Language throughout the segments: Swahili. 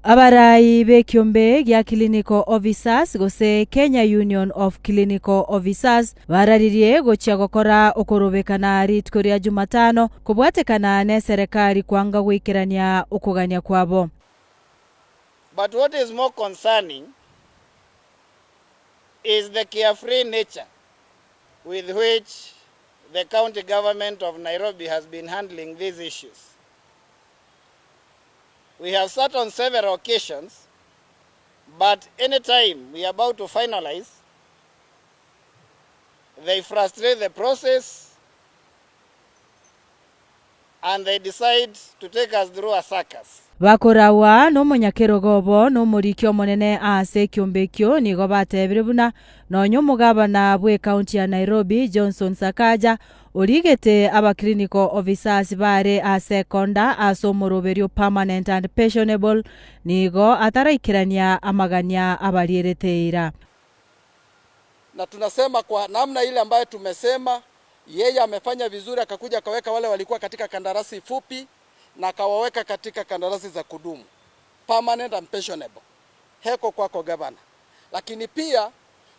Abarai bekeombe gya clinical officers gose Kenya Union of Clinical Officers bararirie gochia gokora korobekana rituko ria Jumatano kubwatekana ne serikali kwanga gwikirania ukugania kwabo. But what is more concerning is the carefree nature with which the county government of Nairobi has been handling these issues. We have sat on several occasions, but anytime we are about to finalize, they frustrate the process and they decide to take us through a circus. Bakorawa no munyakero gobo no murikyo monene ase kyombekyo nigo batebire buna no nyomugabana bwe county ya Nairobi Johnson Sakaja origete aba clinical officers bare ase konda aso moroberio permanent and pensionable nigo ataraikirania amagania abariereteira. Na tunasema kwa namna ile ambayo tumesema yeye amefanya vizuri, akakuja akaweka wale walikuwa katika kandarasi fupi na akawaweka katika kandarasi za kudumu permanent and pensionable. Heko kwako gavana. Lakini pia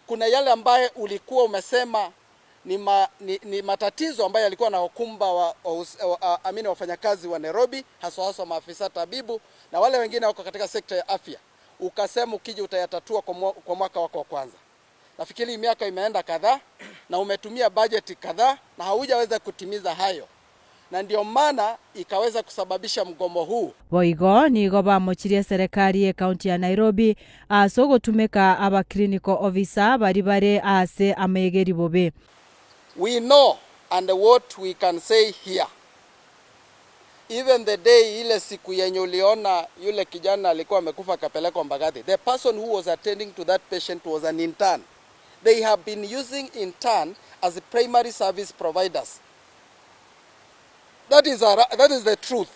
kuna yale ambaye ulikuwa umesema ni matatizo ambayo yalikuwa na hukumba wafanyakazi wa Nairobi, hasa maafisa tabibu na wale wengine wako katika sekta ya afya. Ukasema ukija utayatatua kwa mwaka wako wa kwanza. Nafikiri miaka imeenda kadhaa na umetumia budget kadhaa na haujaweza kutimiza hayo. Na ndio maana ikaweza kusababisha mgomo huu. Boigo nigo bamochirie serikali ya county ya Nairobi aso tumeka aba clinical officer baribare ase amegeri bobe. We know and what we can say here. Even the day ile siku yenye uliona yule kijana alikuwa amekufa kapelekwa Mbagathi, the person who was attending to that patient was an intern. They have been using intern as primary service providers. That is the truth.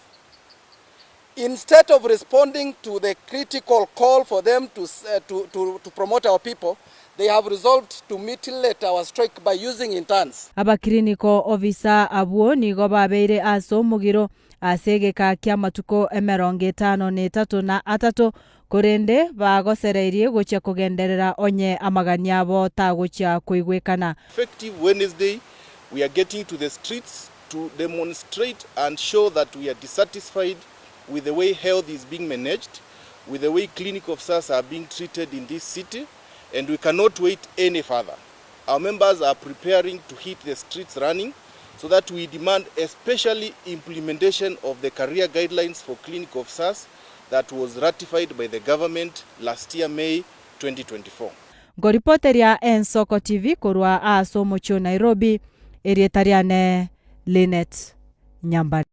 Instead of responding to the critical call for them to promote our people, they have resolved to mutilate our strike by using interns. Aba clinical officer abuo nigo babeire aso mugiro asegeka kya amatuko emerongo 53 na atatu korende bagosereirie gochia kugenderera onye amagania abo tagochia kuigwekana. Effective Wednesday, we are getting to the streets to demonstrate and show that we are dissatisfied with the way health is being managed, with the way clinical officers are being treated in this city, and we cannot wait any further. Our members are preparing to hit the streets running so that we demand especially implementation of the career guidelines for clinical officers that was ratified by the government last year, May 2024. Ngoripoteria Ensoko TV korwa aso mocho Nairobi erietariane Linet Nyambari.